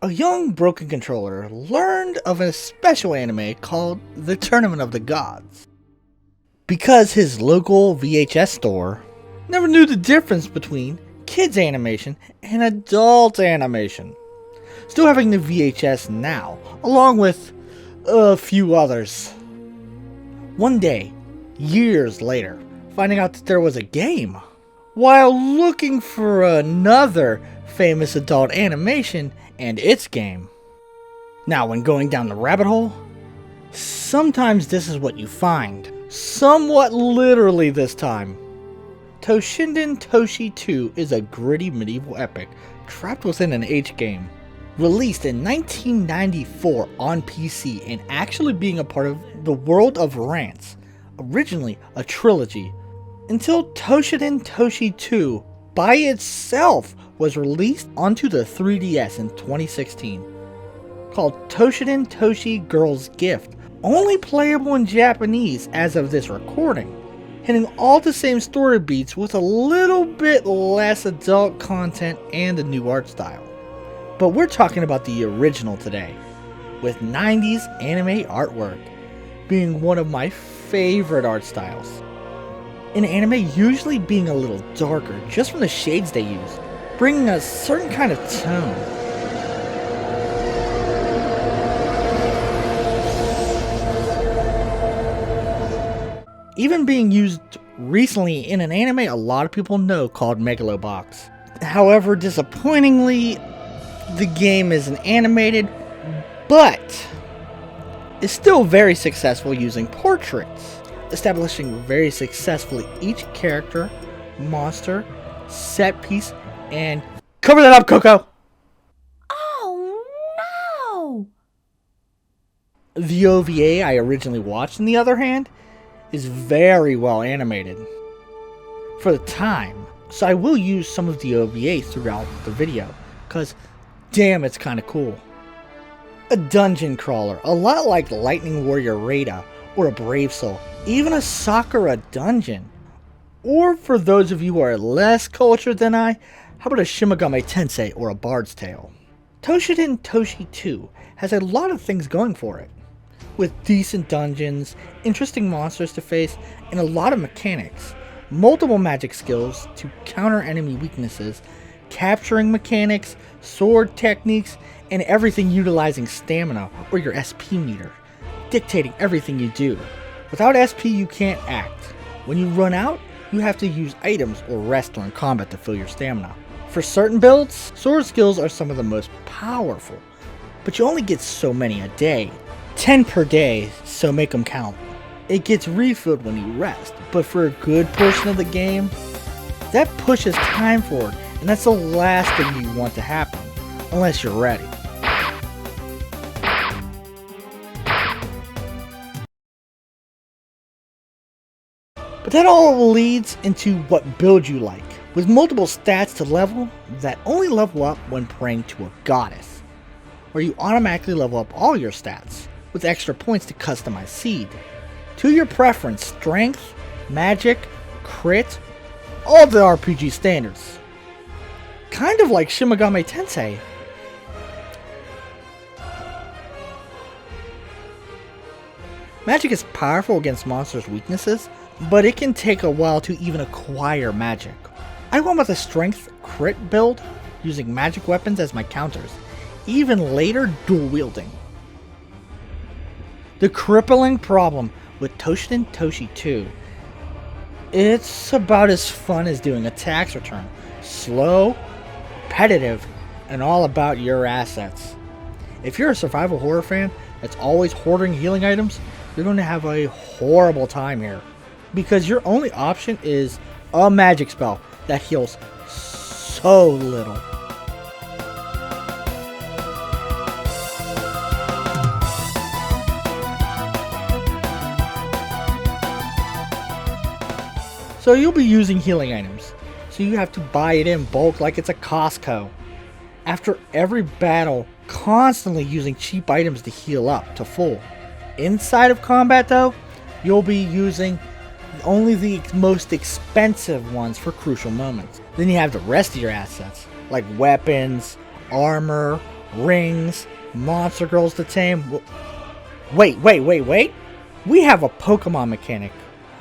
A young broken controller learned of a special anime called The Tournament of the Gods. Because his local VHS store never knew the difference between kids animation and adult animation. Still having the VHS now, along with a few others. One day, years later, finding out that there was a game, while looking for another famous adult animation and its game. Now, when going down the rabbit hole, sometimes this is what you find. Somewhat literally this time. Toushin Toshi 2 is a gritty medieval epic trapped within an H game. Released in 1994 on PC and actually being a part of the world of Rance, originally a trilogy, until Toushin Toshi 2 by itself was released onto the 3DS in 2016. Called Toushin Toshi Girls Gift, only playable in Japanese as of this recording, hitting all the same story beats with a little bit less adult content and a new art style. But we're talking about the original today, with 90s anime artwork being one of my favorite art styles. In anime usually being a little darker just from the shades they use, bringing a certain kind of tone. Even being used recently in an anime a lot of people know called Imageepoch. However, disappointingly, the game isn't animated, but is still very successful using portraits, establishing very successfully each character, monster, set piece, and cover that up, Coco! Oh no! The OVA I originally watched, on the other hand, is very well animated for the time, so I will use some of the OVA throughout the video, because damn, it's kinda cool. A dungeon crawler, a lot like Lightning Warrior Rada or a Brave Soul, even a Sakura dungeon. Or for those of you who are less cultured than I, how about a Shimigami Tensei or a Bard's Tale? Toushin Toshi 2 has a lot of things going for it, with decent dungeons, interesting monsters to face, and a lot of mechanics. Multiple magic skills to counter enemy weaknesses, capturing mechanics, sword techniques, and everything utilizing stamina or your SP meter, dictating everything you do. Without SP you can't act. When you run out, you have to use items or rest during combat to fill your stamina. For certain builds, sword skills are some of the most powerful, but you only get so many a day. 10 per day, so make them count. It gets refilled when you rest, but for a good portion of the game, that pushes time forward, and that's the last thing you want to happen, unless you're ready. But that all leads into what build you like, with multiple stats to level that only level up when praying to a goddess, where you automatically level up all your stats, with extra points to customize seed. To your preference, strength, magic, crit, all the RPG standards. Kind of like Shimigami Tensei. Magic is powerful against monsters' weaknesses, but it can take a while to even acquire magic. I went with a strength crit build, using magic weapons as my counters, even later dual wielding. The crippling problem with Toushin Toshi 2, it's about as fun as doing a tax return. Slow, repetitive, and all about your assets. If you're a survival horror fan that's always hoarding healing items, you're going to have a horrible time here, because your only option is a magic spell that heals so little. So you'll be using healing items, so you have to buy it in bulk like it's a Costco. After every battle, constantly using cheap items to heal up to full. Inside of combat though, you'll be using only the most expensive ones for crucial moments. Then you have the rest of your assets, like weapons, armor, rings, monster girls to tame. Wait. We have a Pokemon mechanic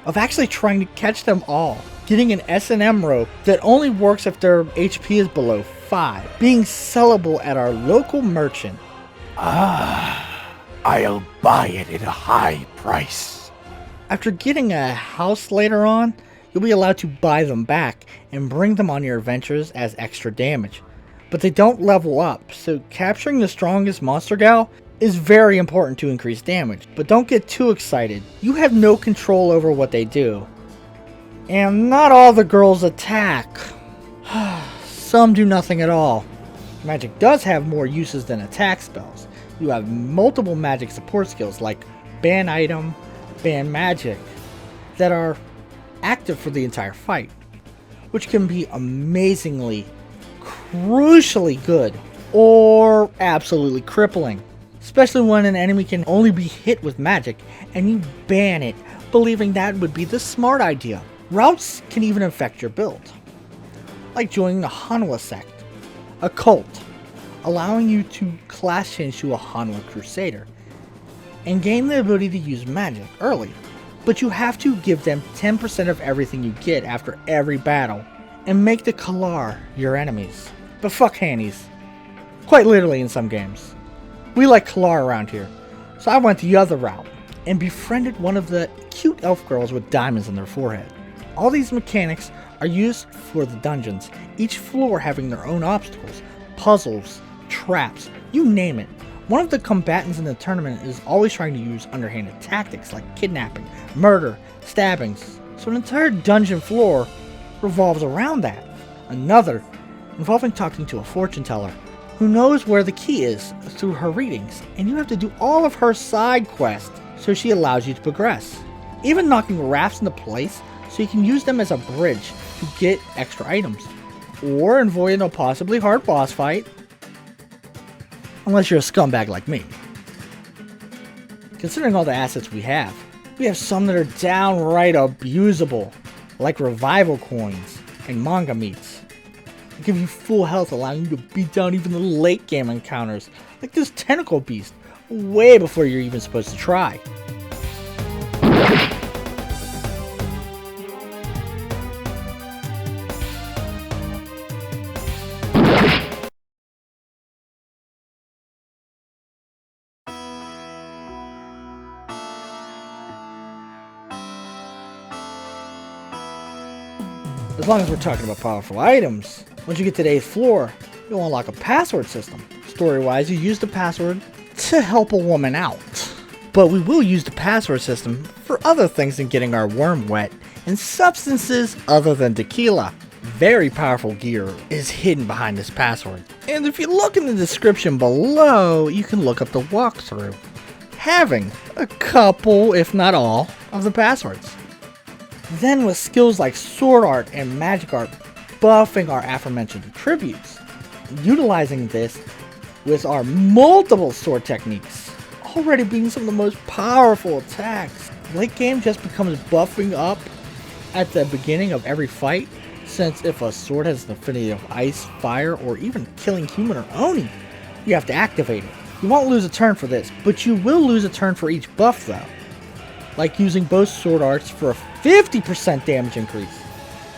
of actually trying to catch them all. Getting an S&M rope that only works if their HP is below 5. Being sellable at our local merchant. I'll buy it at a high price. After getting a house later on, you'll be allowed to buy them back and bring them on your adventures as extra damage. But they don't level up, so capturing the strongest monster gal is very important to increase damage. But don't get too excited, you have no control over what they do. And not all the girls attack. Some do nothing at all. Magic does have more uses than attack spells. You have multiple magic support skills like ban item, ban magic, that are active for the entire fight, which can be amazingly, crucially good, or absolutely crippling, especially when an enemy can only be hit with magic and you ban it, believing that would be the smart idea. Routes can even affect your build, like joining the Hanwha sect, a cult, allowing you to class change to a Hanwha Crusader, and gain the ability to use magic early, but you have to give them 10% of everything you get after every battle, and make the Kalar your enemies. But fuck Hannies. Quite literally in some games. We like Kalar around here, so I went the other route, and befriended one of the cute elf girls with diamonds on their forehead. All these mechanics are used for the dungeons, each floor having their own obstacles, puzzles, traps, you name it. One of the combatants in the tournament is always trying to use underhanded tactics like kidnapping, murder, stabbings, so an entire dungeon floor revolves around that. Another involving talking to a fortune teller who knows where the key is through her readings, and you have to do all of her side quests so she allows you to progress. Even knocking rafts into place so you can use them as a bridge to get extra items, or avoiding a possibly hard boss fight, unless you're a scumbag like me. Considering all the assets we have some that are downright abusable, like revival coins and manga meats. They give you full health, allowing you to beat down even the late game encounters, like this tentacle beast, way before you're even supposed to try. As long as we're talking about powerful items, once you get to the 8th floor, you'll unlock a password system. Story-wise, you use the password to help a woman out. But we will use the password system for other things than getting our worm wet, and substances other than tequila. Very powerful gear is hidden behind this password. And if you look in the description below, you can look up the walkthrough, having a couple, if not all, of the passwords. Then with skills like sword art and magic art buffing our aforementioned attributes, utilizing this with our multiple sword techniques, already being some of the most powerful attacks. Late game just becomes buffing up at the beginning of every fight, since if a sword has an affinity of ice, fire, or even killing human or Oni, you have to activate it. You won't lose a turn for this, but you will lose a turn for each buff though, like using both sword arts for a 50% damage increase,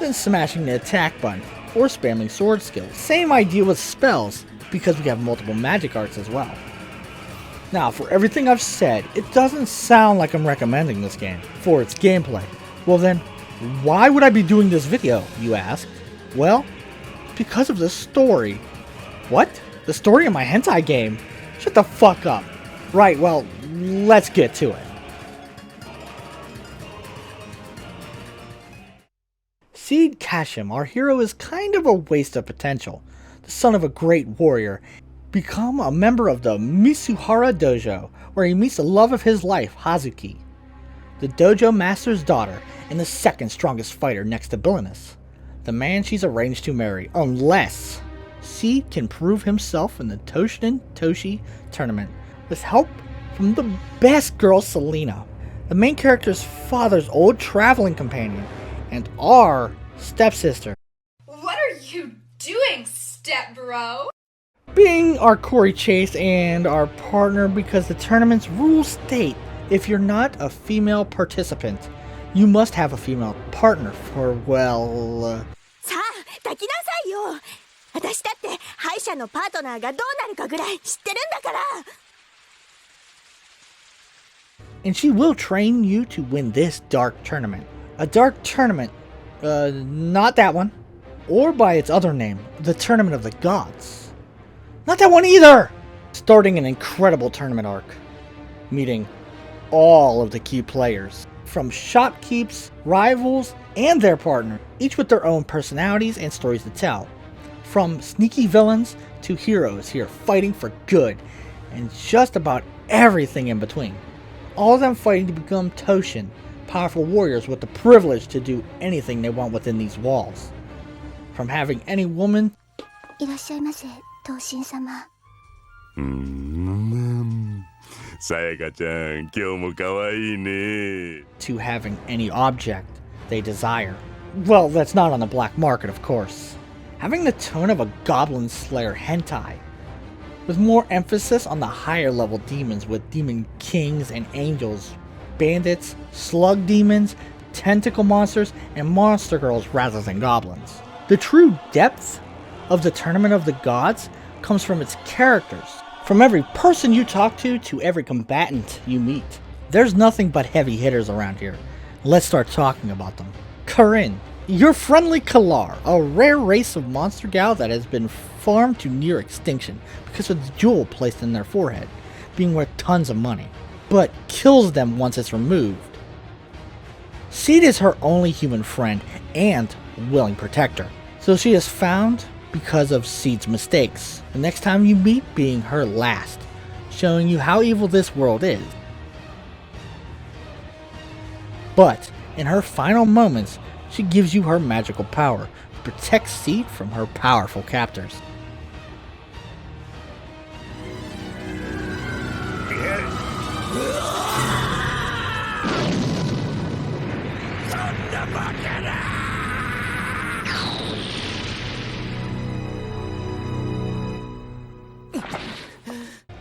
then smashing the attack button, or spamming sword skills. Same idea with spells, because we have multiple magic arts as well. Now, for everything I've said, it doesn't sound like I'm recommending this game for its gameplay. Well then, why would I be doing this video, you ask? Well, because of the story. What? The story of my hentai game? Shut the fuck up. Right, well, let's get to it. Seed Cashima, our hero, is kind of a waste of potential. The son of a great warrior, become a member of the Misuhara Dojo, where he meets the love of his life, Hazuki, the dojo master's daughter and the second strongest fighter next to Villainous, the man she's arranged to marry, unless Seed can prove himself in the Toushin Toshi tournament with help from the best girl, Selena, the main character's father's old traveling companion, and our stepsister. What are you doing, step bro? being our Corey Chase and our partner because the tournament's rules state if you're not a female participant, you must have a female partner for, well... さあ、抱きなさいよ。私だって敗者のパートナーがどうなるかぐらい知ってるんだから。And she will train you to win this dark tournament. A dark tournament, not that one. Or by its other name, the Tournament of the Gods. Not that one either! Starting an incredible tournament arc, meeting all of the key players, from shopkeeps, rivals, and their partner, each with their own personalities and stories to tell. From sneaky villains to heroes here fighting for good, and just about everything in between. All of them fighting to become Toushin, powerful warriors with the privilege to do anything they want within these walls. From having any woman いらっしゃいませ、東進様。さやかちゃん、今日も可愛いね。 to having any object they desire. Well, that's not on the black market, of course. Having the tone of a goblin slayer hentai, with more emphasis on the higher level demons with demon kings and angels, bandits, slug demons, tentacle monsters, and monster girls rather than goblins. The true depth of the Tournament of the Gods comes from its characters. From every person you talk to every combatant you meet. There's nothing but heavy hitters around here. Let's start talking about them. Corinne, your friendly Kalar, a rare race of monster gal that has been farmed to near extinction because of the jewel placed in their forehead, being worth tons of money, but kills them once it's removed. Seed is her only human friend and willing protector, so she is found because of Seed's mistakes, the next time you meet being her last, showing you how evil this world is. But in her final moments, she gives you her magical power to protect Seed from her powerful captors.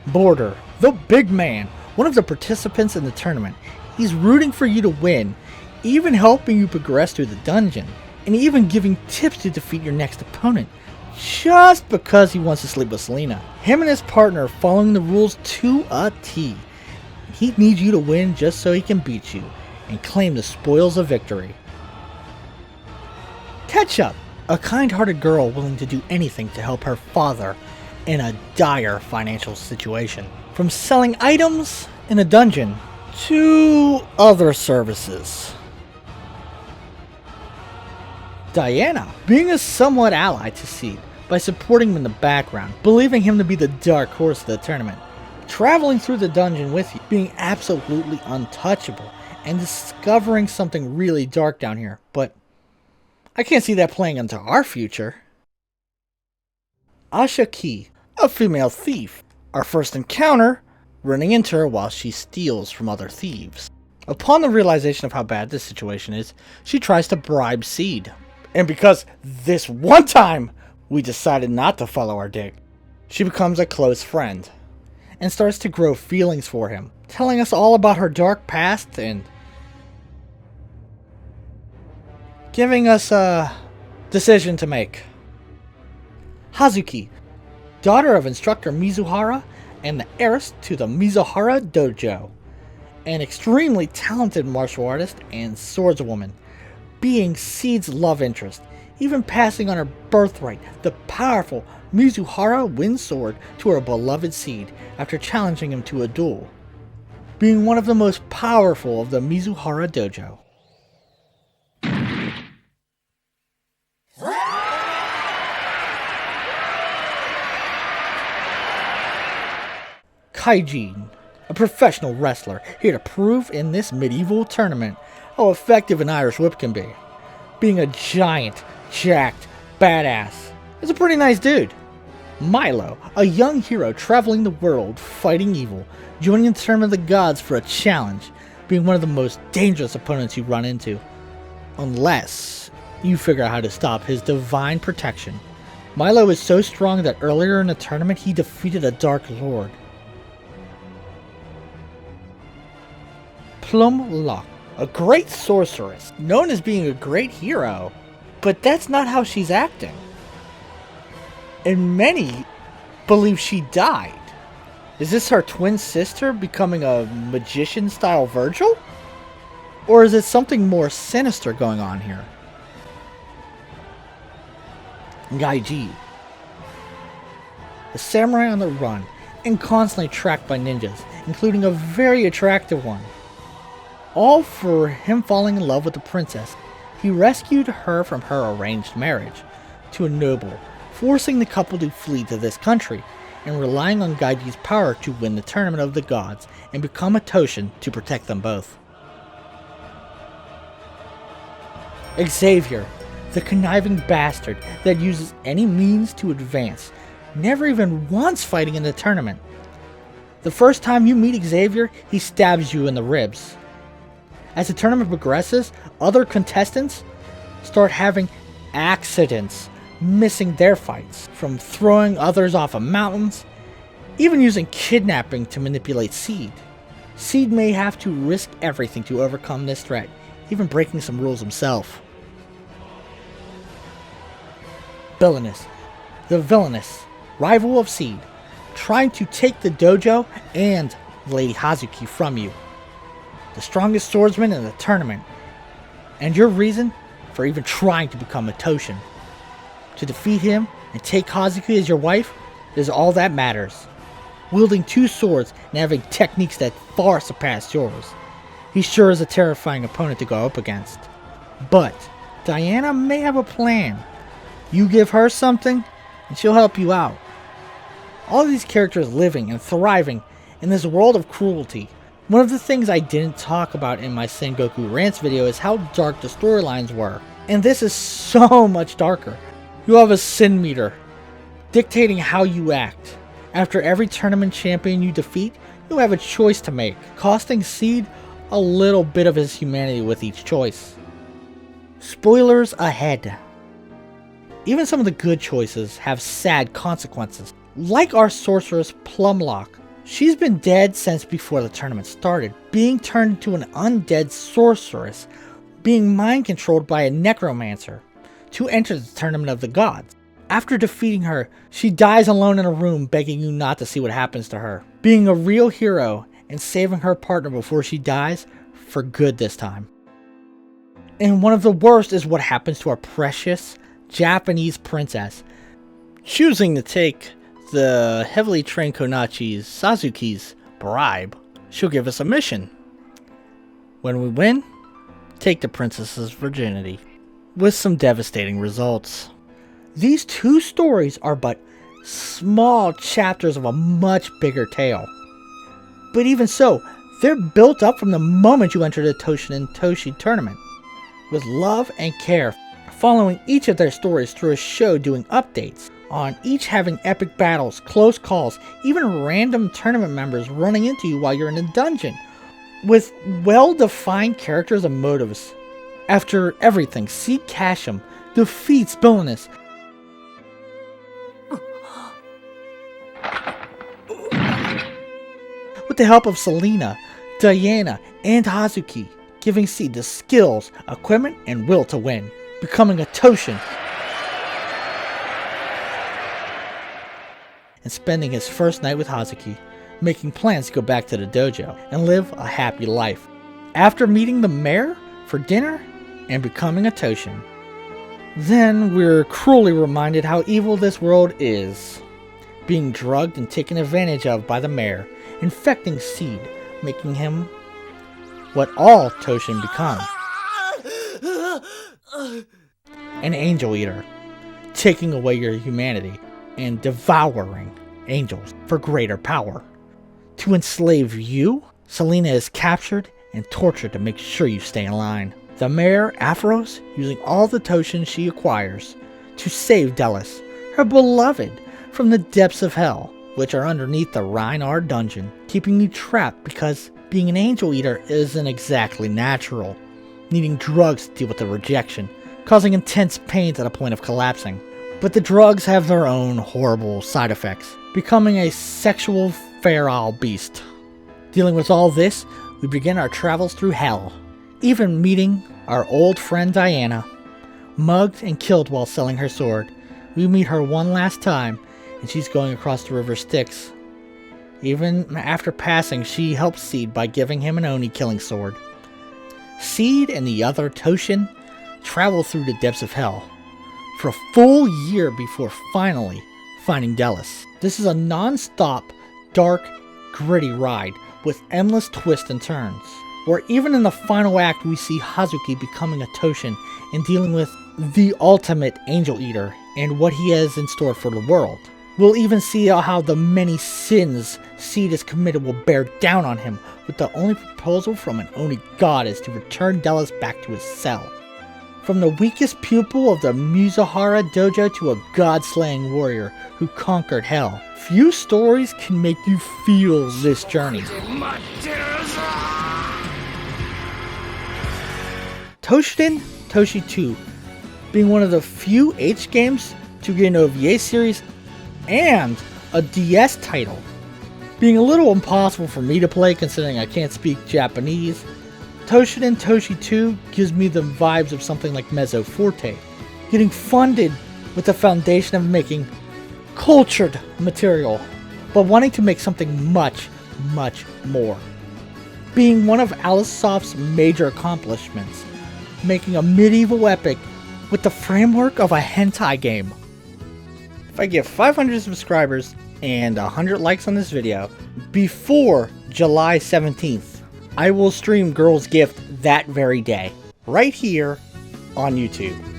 Border, the big man, one of the participants in the tournament. He's rooting for you to win, even helping you progress through the dungeon, and even giving tips to defeat your next opponent, just because he wants to sleep with Selena. Him and his partner following the rules to a T. He needs you to win just so he can beat you, and claim the spoils of victory. Ketchup, a kind-hearted girl willing to do anything to help her father in a dire financial situation. From selling items in a dungeon to other services. Diana, being a somewhat ally to Seed by supporting him in the background, believing him to be the dark horse of the tournament, traveling through the dungeon with you, being absolutely untouchable, and discovering something really dark down here, but I can't see that playing into our future. Asha Key, a female thief. Our first encounter, running into her while she steals from other thieves. Upon the realization of how bad this situation is, she tries to bribe Seed. And because this one time we decided not to follow our dick, she becomes a close friend and starts to grow feelings for him, telling us all about her dark past and giving us a decision to make. Hazuki, daughter of instructor Mizuhara and the heiress to the Mizuhara Dojo, an extremely talented martial artist and swordswoman, being Seed's love interest, even passing on her birthright, the powerful Mizuhara wind sword, to her beloved Seed after challenging him to a duel, being one of the most powerful of the Mizuhara Dojo. Kaijin, a professional wrestler here to prove in this medieval tournament how effective an Irish whip can be. Being a giant, jacked, badass is a pretty nice dude. Milo, a young hero traveling the world fighting evil, joining the Tournament of the Gods for a challenge, being one of the most dangerous opponents you run into. Unless you figure out how to stop his divine protection Milo is so strong that earlier in the tournament he defeated a Dark Lord. Plumlock, a great sorceress, known as being a great hero, but that's not how she's acting. And many believe she died. Is this her twin sister becoming a magician-style Virgil? Or is it something more sinister going on here? Gaiji, a samurai on the run and constantly tracked by ninjas, including a very attractive one. All for him falling in love with the princess. He rescued her from her arranged marriage to a noble, forcing the couple to flee to this country, and relying on Gaiji's power to win the Tournament of the Gods and become a Toushin to protect them both. Xavier, the conniving bastard that uses any means to advance, never even once fighting in the tournament. The first time you meet Xavier, he stabs you in the ribs. As the tournament progresses, other contestants start having accidents, missing their fights, from throwing others off of mountains, even using kidnapping to manipulate Seed. Seed may have to risk everything to overcome this threat, even breaking some rules himself. Villainous, the villainous rival of Seed, trying to take the dojo and Lady Hazuki from you. The strongest swordsman in the tournament, and your reason for even trying to become a Toushin. To defeat him and take Hazuki as your wife is all that matters. Wielding 2 swords and having techniques that far surpass yours, he sure is a terrifying opponent to go up against. But Diana may have a plan. You give her something, and she'll help you out. All these characters living and thriving in this world of cruelty. One of the things I didn't talk about in my Sengoku Rance video is how dark the storylines were. And this is so much darker. You have a sin meter, dictating how you act. After every tournament champion you defeat, you have a choice to make, costing Seed a little bit of his humanity with each choice. Spoilers ahead. Even some of the good choices have sad consequences. Like our sorceress Plumlock, she's been dead since before the tournament started, being turned into an undead sorceress, being mind controlled by a necromancer to enter the Tournament of the Gods. After defeating her, she dies alone in a room begging you not to see what happens to her. Being a real hero and saving her partner before she dies, for good this time. And one of the worst is what happens to our precious Japanese princess, choosing to take the heavily trained Konachi's Sazuki's bribe. She'll give us a mission. When we win, take the princess's virginity, with some devastating results. These 2 stories are but small chapters of a much bigger tale. But even so, they're built up from the moment you enter the Toushin Toshi tournament, with love and care, following each of their stories through a show doing updates on each, having epic battles, close calls, even random tournament members running into you while you're in a dungeon, with well-defined characters and motives. After everything, Seed Cashima defeats villainous with the help of Selena, Diana, and Hazuki, giving Seed the skills, equipment, and will to win, becoming a Toushin, and spending his first night with Hazuki, making plans to go back to the dojo and live a happy life. After meeting the mayor for dinner and becoming a Toushin, then we're cruelly reminded how evil this world is, being drugged and taken advantage of by the mayor, infecting Seed, making him what all Toushin become, an angel eater, taking away your humanity and devouring angels for greater power. To enslave you, Selena is captured and tortured to make sure you stay in line. The mayor, Aphros, using all the Toushin she acquires to save Delis, her beloved, from the depths of hell, which are underneath the Rhinar dungeon, keeping you trapped because being an angel eater isn't exactly natural, needing drugs to deal with the rejection, causing intense pain to the point of collapsing. But the drugs have their own horrible side effects, becoming a sexual feral beast. Dealing with all this, we begin our travels through hell, even meeting our old friend Diana. Mugged and killed while selling her sword, we meet her one last time, and she's going across the river Styx. Even after passing, she helps Seed by giving him an Oni killing sword. Seed and the other Toushin travel through the depths of hell for a full year before finally finding Delos. This is a non-stop, dark, gritty ride with endless twists and turns, where even in the final act we see Hazuki becoming a Toushin and dealing with the ultimate Angel Eater and what he has in store for the world. We'll even see how the many sins Seed has committed will bear down on him, with the only proposal from an Oni god is to return Delos back to his cell. From the weakest pupil of the Mizuhara dojo to a god-slaying warrior who conquered hell, few stories can make you feel this journey. Toushin Toshi 2 being one of the few H games to get an OVA series and a DS title. Being a little impossible for me to play considering I can't speak Japanese, Toushin Toshi 2 gives me the vibes of something like Mezzo Forte, getting funded with the foundation of making cultured material, but wanting to make something much, much more. Being one of Alicesoft's major accomplishments, making a medieval epic with the framework of a hentai game. If I get 500 subscribers and 100 likes on this video before July 17th, I will stream Girls Gift that very day, right here on YouTube.